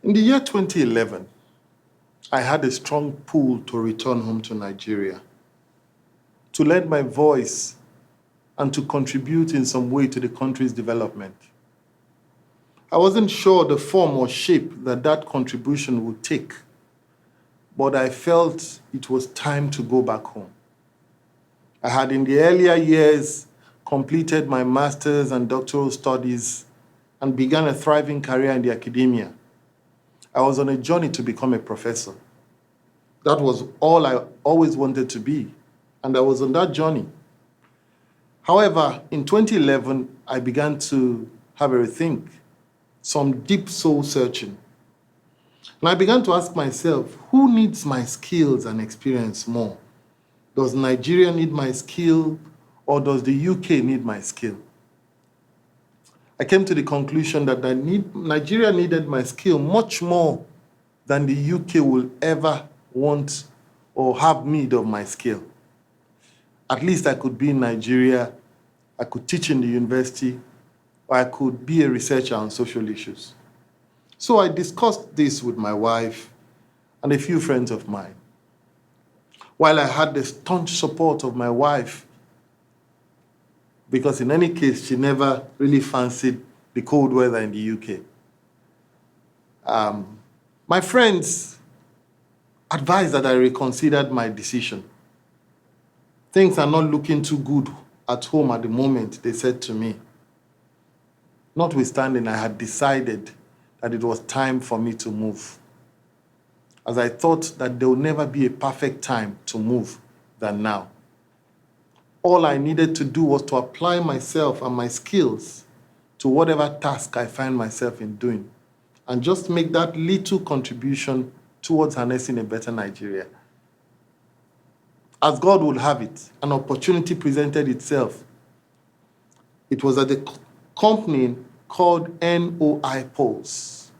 In the year 2011, I had a strong pull to return home to Nigeria, to lend my voice and to contribute in some way to the country's development. I wasn't sure the form or shape that contribution would take, but I felt it was time to go back home. I had in the earlier years completed my master's and doctoral studies and began a thriving career in the academia. I was on a journey to become a professor. That was all I always wanted to be, and I was on that journey. However, in 2011, I began to have a rethink, some deep soul searching. And I began to ask myself, who needs my skills and experience more? Does Nigeria need my skill, or does the UK need my skill? I came to the conclusion that Nigeria needed my skill much more than the UK will ever want or have need of my skill. At least I could be in Nigeria, I could teach in the university, or I could be a researcher on social issues. So I discussed this with my wife and a few friends of mine. While I had the staunch support of my wife, because in any case, she never really fancied the cold weather in the UK. My friends advised that I reconsidered my decision. Things are not looking too good at home at the moment, they said to me. Notwithstanding, I had decided that it was time for me to move, as I thought that there would never be a perfect time to move than now. All I needed to do was to apply myself and my skills to whatever task I find myself in doing, and just make that little contribution towards harnessing a better Nigeria. As God would have it, an opportunity presented itself. It was at the company called NOI Polls,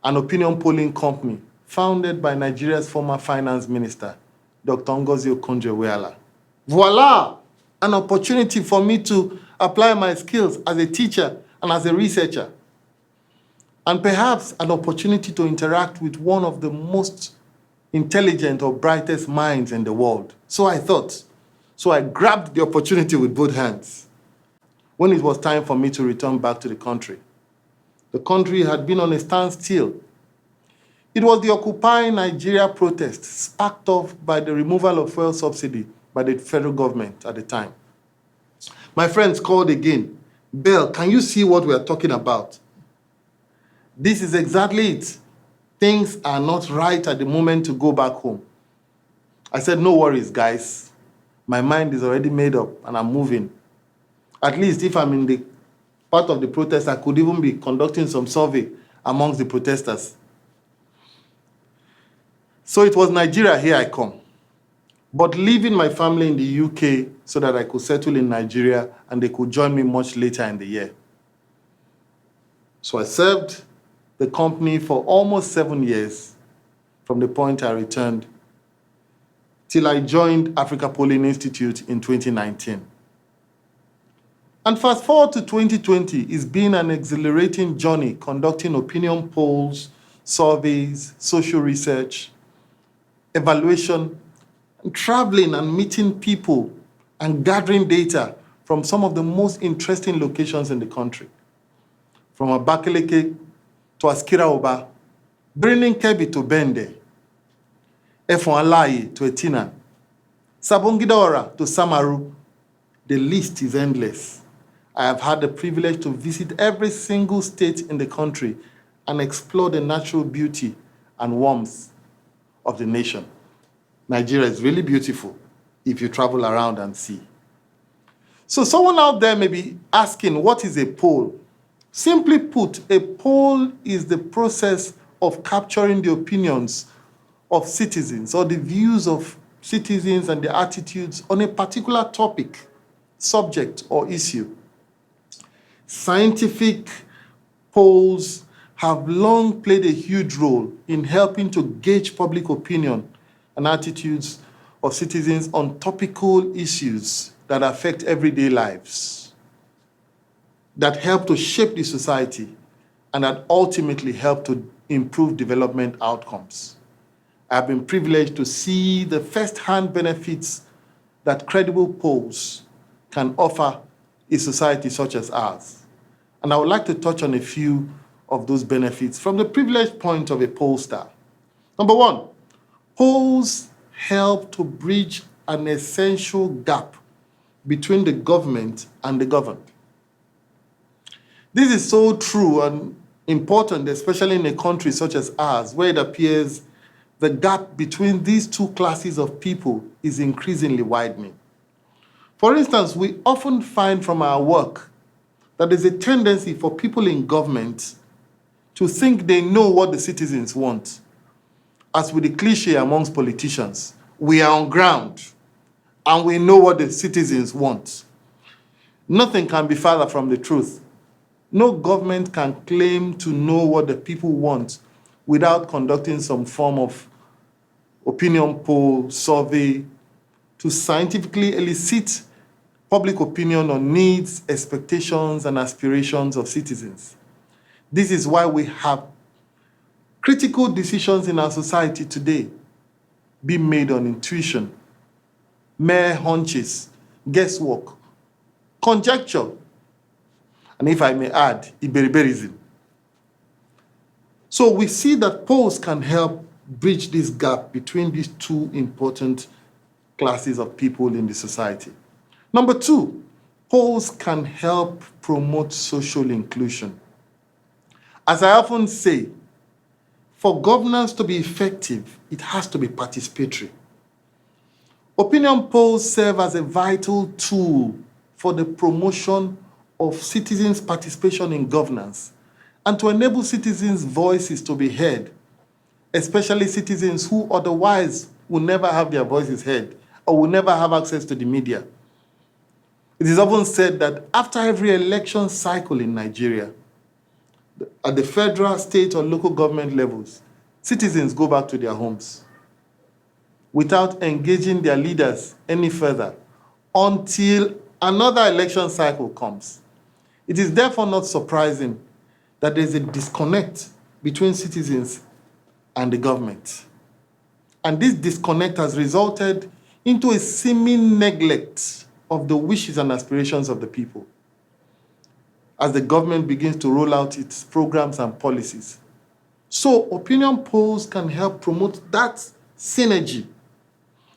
an opinion polling company founded by Nigeria's former finance minister, Dr. Ngozi Okonjo-Iweala. Voila! An opportunity for me to apply my skills as a teacher and as a researcher. And perhaps an opportunity to interact with one of the most intelligent or brightest minds in the world. So I thought. So I grabbed the opportunity with both hands. When it was time for me to return back to the country had been on a standstill. It was the Occupy Nigeria protest sparked off by the removal of fuel subsidy by the federal government at the time. My friends called again. Bell, can you see what we are talking about? This is exactly it. Things are not right at the moment to go back home. I said, no worries, guys. My mind is already made up and I'm moving. At least if I'm in the part of the protest, I could even be conducting some survey amongst the protesters. So it was Nigeria, here I come. But leaving my family in the UK so that I could settle in Nigeria and they could join me much later in the year. So I served the company for almost 7 years from the point I returned till I joined Africa Polling Institute in 2019. And fast forward to 2020, it's been an exhilarating journey conducting opinion polls, surveys, social research, evaluation, and traveling and meeting people and gathering data from some of the most interesting locations in the country. From Abakaliki to Askira Oba, bringing Kebbi to Bende, Efon Alayi to Etina, Sabongidora to Samaru. The list is endless. I have had the privilege to visit every single state in the country and explore the natural beauty and warmth of the nation. Nigeria is really beautiful if you travel around and see. So someone out there may be asking, what is a poll? Simply put, a poll is the process of capturing the opinions of citizens or the views of citizens and their attitudes on a particular topic, subject, or issue. Scientific polls have long played a huge role in helping to gauge public opinion and attitudes of citizens on topical issues that affect everyday lives, that help to shape the society, and that ultimately help to improve development outcomes. I've been privileged to see the first-hand benefits that credible polls can offer a society such as ours. And I would like to touch on a few of those benefits from the privileged point of a pollster. Number one, polls help to bridge an essential gap between the government and the governed. This is so true and important, especially in a country such as ours, where it appears the gap between these two classes of people is increasingly widening. For instance, we often find from our work that there's a tendency for people in government to think they know what the citizens want. As with the cliche amongst politicians, we are on ground and we know what the citizens want. Nothing can be farther from the truth. No government can claim to know what the people want without conducting some form of opinion poll, survey, to scientifically elicit public opinion on needs, expectations, and aspirations of citizens. This is why we have critical decisions in our society today being made on intuition, mere hunches, guesswork, conjecture, and if I may add, iberiberism. So we see that polls can help bridge this gap between these two important classes of people in the society. Number two, polls can help promote social inclusion. As I often say, for governance to be effective, it has to be participatory. Opinion polls serve as a vital tool for the promotion of citizens' participation in governance and to enable citizens' voices to be heard, especially citizens who otherwise will never have their voices heard or will never have access to the media. It is often said that after every election cycle in Nigeria, at the federal, state, or local government levels, citizens go back to their homes without engaging their leaders any further until another election cycle comes. It is therefore not surprising that there is a disconnect between citizens and the government. And this disconnect has resulted into a seeming neglect of the wishes and aspirations of the people as the government begins to roll out its programs and policies. So opinion polls can help promote that synergy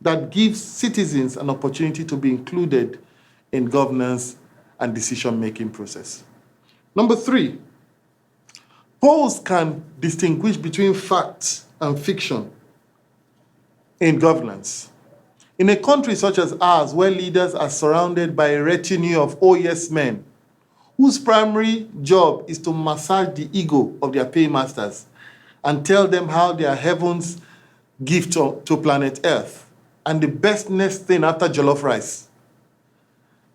that gives citizens an opportunity to be included in governance and decision-making process. Number three, polls can distinguish between fact and fiction in governance. In a country such as ours, where leaders are surrounded by a retinue of oh yes men, whose primary job is to massage the ego of their paymasters and tell them how they are heaven's gift to planet Earth and the best next thing after jollof rice,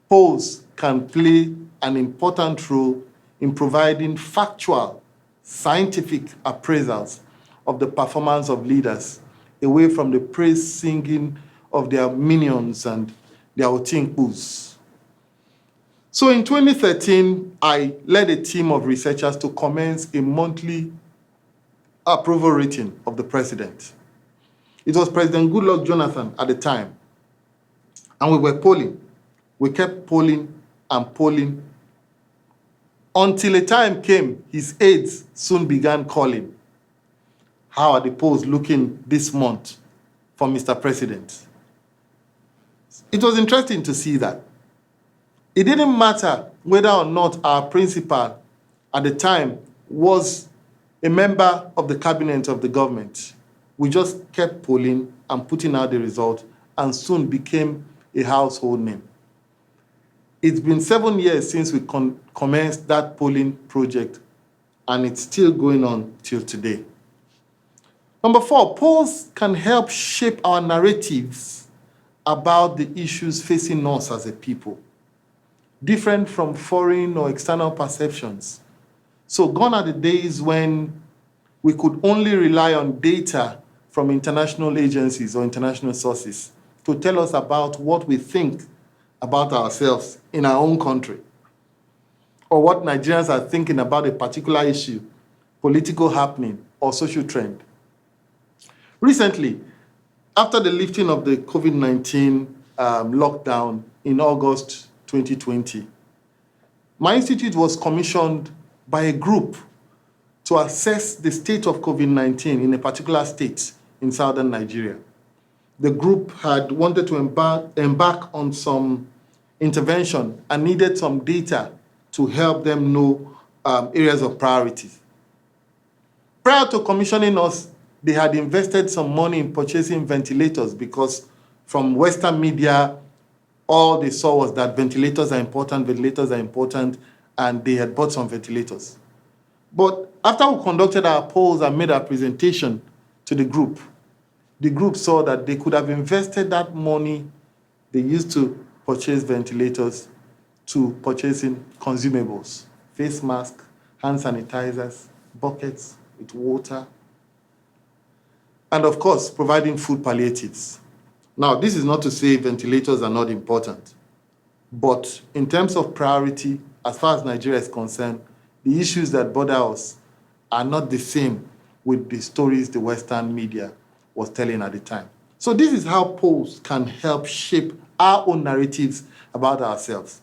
polls can play an important role in providing factual, scientific appraisals of the performance of leaders away from the praise singing of their minions and their otinkpus. So in 2013, I led a team of researchers to commence a monthly approval rating of the president. It was President Goodluck Jonathan at the time, and we were polling. We kept polling and polling until a time came, his aides soon began calling. How are the polls looking this month for Mr. President? It was interesting to see that. It didn't matter whether or not our principal at the time was a member of the cabinet of the government. We just kept polling and putting out the result and soon became a household name. It's been 7 years since we commenced that polling project, and it's still going on till today. Number four, polls can help shape our narratives about the issues facing us as a people, different from foreign or external perceptions. So gone are the days when we could only rely on data from international agencies or international sources to tell us about what we think about ourselves in our own country, or what Nigerians are thinking about a particular issue, political happening, or social trend. Recently, after the lifting of the COVID-19 lockdown in August 2020, my institute was commissioned by a group to assess the state of COVID-19 in a particular state in southern Nigeria. The group had wanted to embark on some intervention and needed some data to help them know areas of priority. Prior to commissioning us, they had invested some money in purchasing ventilators because from Western media, all they saw was that ventilators are important, and they had bought some ventilators. But after we conducted our polls and made our presentation to the group saw that they could have invested that money they used to purchase ventilators to purchasing consumables, face masks, hand sanitizers, buckets with water, and of course, providing food palliatives. Now, this is not to say ventilators are not important, but in terms of priority, as far as Nigeria is concerned, the issues that bother us are not the same with the stories the Western media was telling at the time. So this is how polls can help shape our own narratives about ourselves.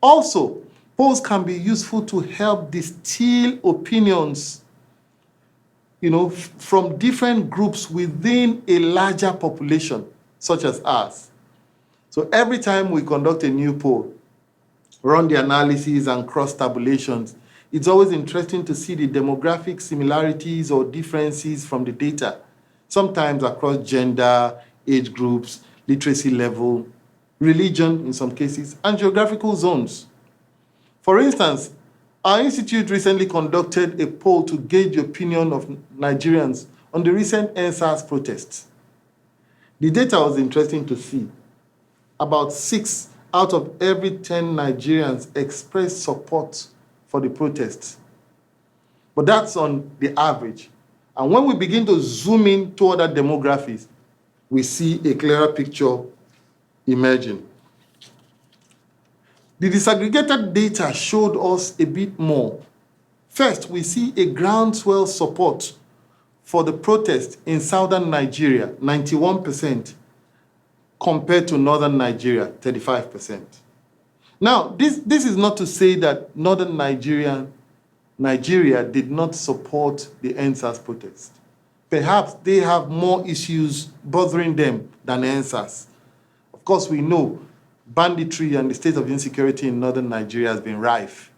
Also, polls can be useful to help distill opinions, from different groups within a larger population, such as ours. So every time we conduct a new poll, run the analysis and cross tabulations, it's always interesting to see the demographic similarities or differences from the data, sometimes across gender, age groups, literacy level, religion in some cases, and geographical zones. For instance, our institute recently conducted a poll to gauge the opinion of Nigerians on the recent NSAS protests. The data was interesting to see. About 6 out of every 10 Nigerians expressed support for the protests. But that's on the average. And when we begin to zoom in to other demographics, we see a clearer picture emerging. The disaggregated data showed us a bit more. First, we see a groundswell support for the protest in southern Nigeria, 91%, compared to northern Nigeria, 35%. Now, this is not to say that northern Nigeria did not support the NSAS protest. Perhaps they have more issues bothering them than NSAS. Of course, we know banditry and the state of insecurity in northern Nigeria has been rife.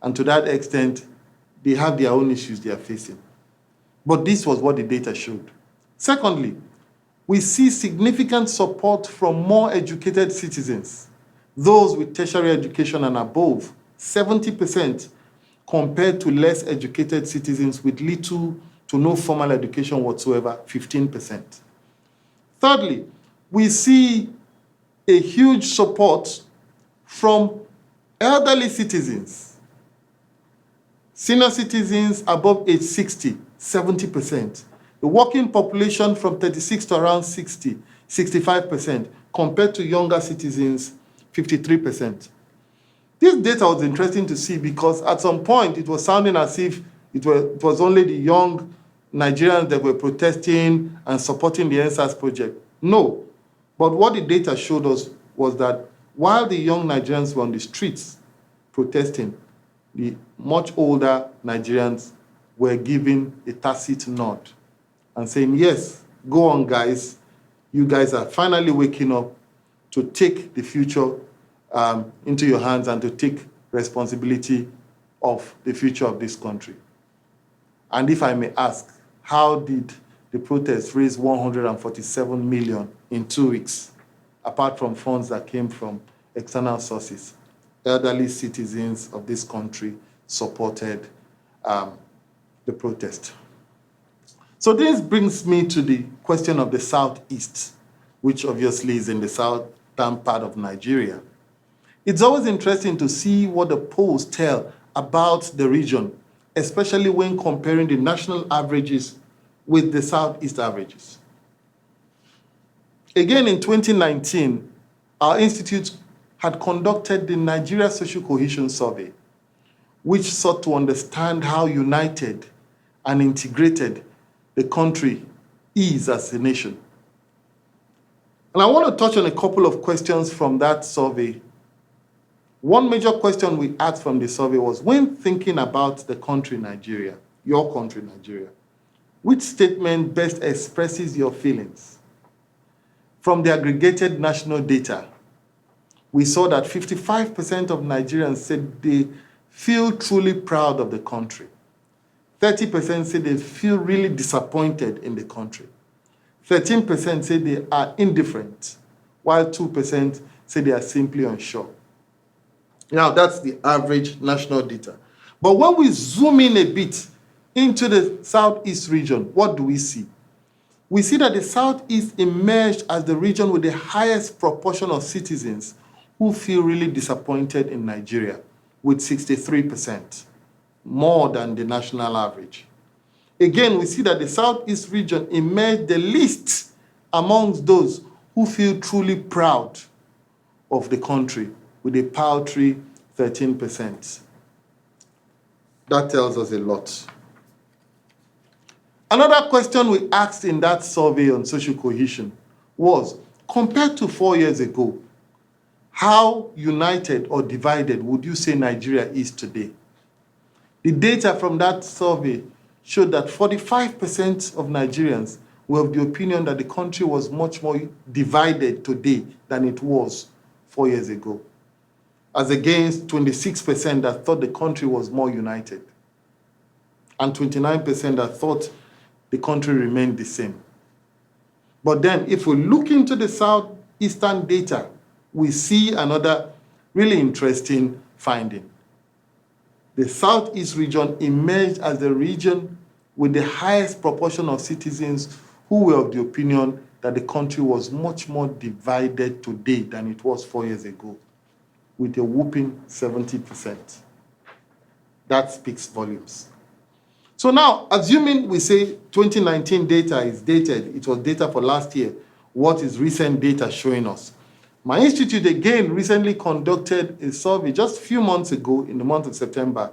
And to that extent, they have their own issues they are facing. But this was what the data showed. Secondly, we see significant support from more educated citizens, those with tertiary education and above, 70%, compared to less educated citizens with little to no formal education whatsoever, 15%. Thirdly, we see a huge support from elderly citizens, senior citizens above age 60, 70%. The working population from 36 to around 60, 65%, compared to younger citizens, 53%. This data was interesting to see because at some point it was sounding as if it was only the young Nigerians that were protesting and supporting the NSAS project. No. But what the data showed us was that while the young Nigerians were on the streets protesting, the much older Nigerians were giving a tacit nod and saying, yes, go on, guys. You guys are finally waking up to take the future into your hands and to take responsibility of the future of this country. And if I may ask, how did the protest raise 147 million in 2 weeks, apart from funds that came from external sources? Elderly citizens of this country supported the protest. So this brings me to the question of the Southeast, which obviously is in the southern part of Nigeria. It's always interesting to see what the polls tell about the region, especially when comparing the national averages with the Southeast averages. Again, in 2019, our institute had conducted the Nigeria Social Cohesion Survey, which sought to understand how united and integrated the country is as a nation. And I want to touch on a couple of questions from that survey. One major question we asked from the survey was, when thinking about the country Nigeria, your country Nigeria, which statement best expresses your feelings? From the aggregated national data, we saw that 55% of Nigerians said they feel truly proud of the country. 30% say they feel really disappointed in the country. 13% say they are indifferent, while 2% say they are simply unsure. Now, that's the average national data. But when we zoom in a bit into the Southeast region, what do we see? We see that the Southeast emerged as the region with the highest proportion of citizens who feel really disappointed in Nigeria, with 63%, more than the national average. Again, we see that the Southeast region emerged the least amongst those who feel truly proud of the country, with a paltry 13%. That tells us a lot. Another question we asked in that survey on social cohesion was, compared to 4 years ago, how united or divided would you say Nigeria is today? The data from that survey showed that 45% of Nigerians were of the opinion that the country was much more divided today than it was 4 years ago, as against 26% that thought the country was more united, and 29% that thought the country remained the same. But then, if we look into the Southeastern data, we see another really interesting finding. The Southeast region emerged as the region with the highest proportion of citizens who were of the opinion that the country was much more divided today than it was 4 years ago, with a whopping 70%. That speaks volumes. So now, assuming we say 2019 data is dated, it was data for last year, what is recent data showing us? My institute, again, recently conducted a survey just a few months ago in the month of September,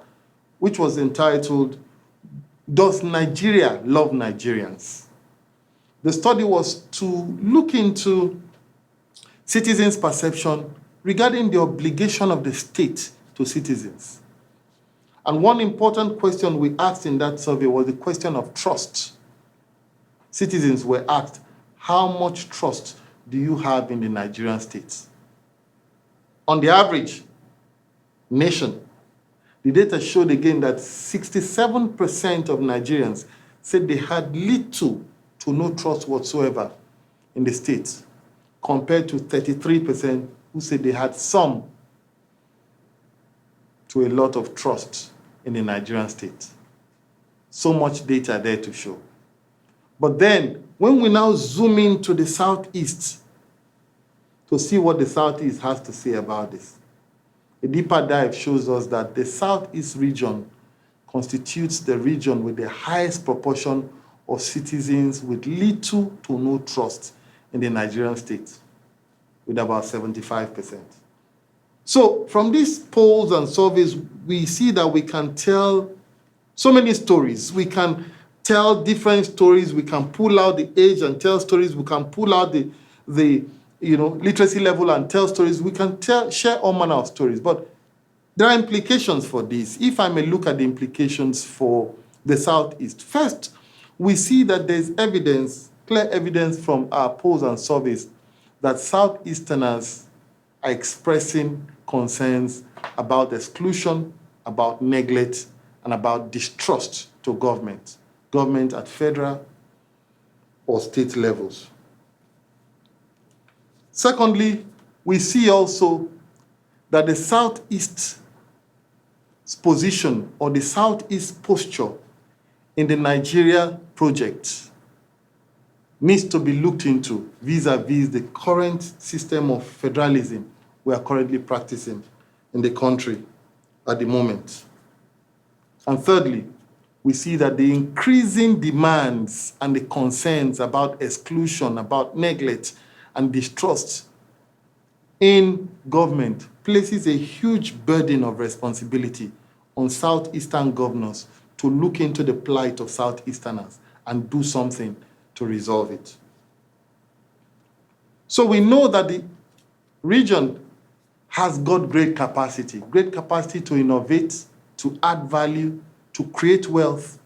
which was entitled, Does Nigeria Love Nigerians? The study was to look into citizens' perception regarding the obligation of the state to citizens. And one important question we asked in that survey was the question of trust. Citizens were asked, how much trust do you have in the Nigerian state? On the average nation, the data showed again that 67% of Nigerians said they had little to no trust whatsoever in the state, compared to 33% who said they had some to a lot of trust in the Nigerian state. So much data there to show. But then, when we now zoom into the Southeast to see what the Southeast has to say about this, a deeper dive shows us that the Southeast region constitutes the region with the highest proportion of citizens with little to no trust in the Nigerian state, with about 75%. So from these polls and surveys, we see that we can tell so many stories. We can tell different stories. We can pull out the age and tell stories. We can pull out the literacy level and tell stories. We can share all manner of stories. But there are implications for this. If I may look at the implications for the Southeast. First, we see that there's evidence, clear evidence from our polls and surveys that Southeasterners are expressing concerns about exclusion, about neglect, and about distrust to government at federal or state levels. Secondly, we see also that the Southeast's position or the Southeast posture in the Nigeria project needs to be looked into vis-a-vis the current system of federalism we are currently practicing in the country at the moment. And thirdly, we see that the increasing demands and the concerns about exclusion, about neglect and distrust in government places a huge burden of responsibility on Southeastern governors to look into the plight of Southeasterners and do something to resolve it. So we know that the region has got great capacity to innovate, to add value, to create wealth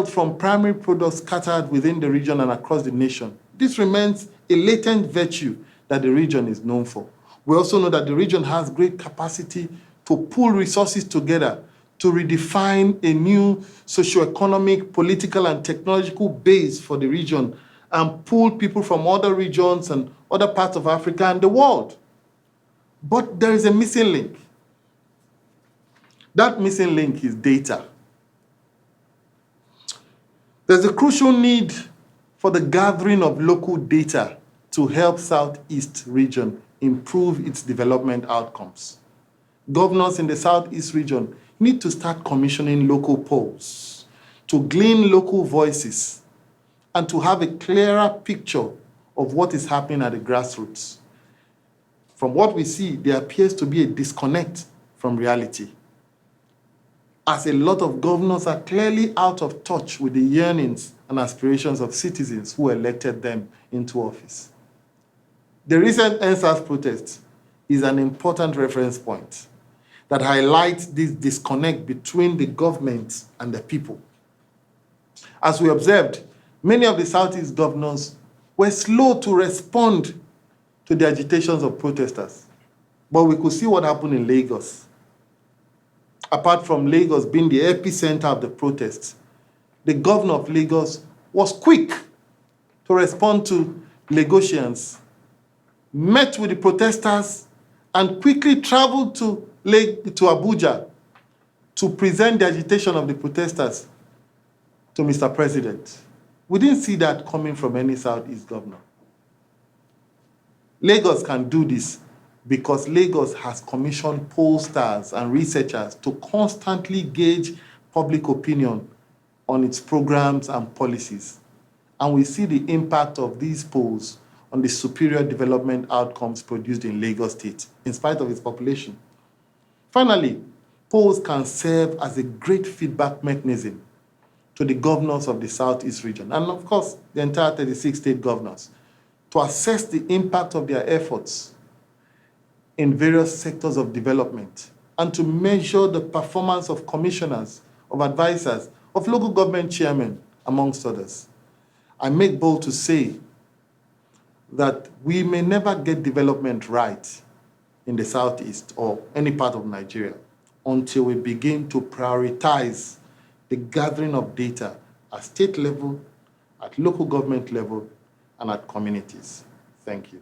from primary products scattered within the region and across the nation. This remains a latent virtue that the region is known for. We also know that the region has great capacity to pull resources together to redefine a new socioeconomic, political, and technological base for the region and pull people from other regions and other parts of Africa and the world. But there is a missing link. That missing link is data. There's a crucial need for the gathering of local data to help Southeast region improve its development outcomes. Governors in the Southeast region need to start commissioning local polls to glean local voices and to have a clearer picture of what is happening at the grassroots. From what we see, there appears to be a disconnect from reality, as a lot of governors are clearly out of touch with the yearnings and aspirations of citizens who elected them into office. The recent NSAS protest is an important reference point that highlights this disconnect between the government and the people. As we observed, many of the Southeast governors were slow to respond to the agitations of protesters. But we could see what happened in Lagos. Apart from Lagos being the epicenter of the protests, the governor of Lagos was quick to respond to Lagosians, met with the protesters, and quickly traveled to Abuja to present the agitation of the protesters to Mr. President. We didn't see that coming from any Southeast governor. Lagos can do this because Lagos has commissioned pollsters and researchers to constantly gauge public opinion on its programs and policies. And we see the impact of these polls on the superior development outcomes produced in Lagos State, in spite of its population. Finally, polls can serve as a great feedback mechanism to the governors of the Southeast region, and of course, the entire 36 state governors, to assess the impact of their efforts in various sectors of development, and to measure the performance of commissioners, of advisors, of local government chairmen, amongst others. I make bold to say that we may never get development right in the Southeast or any part of Nigeria until we begin to prioritize the gathering of data at state level, at local government level, and at communities. Thank you.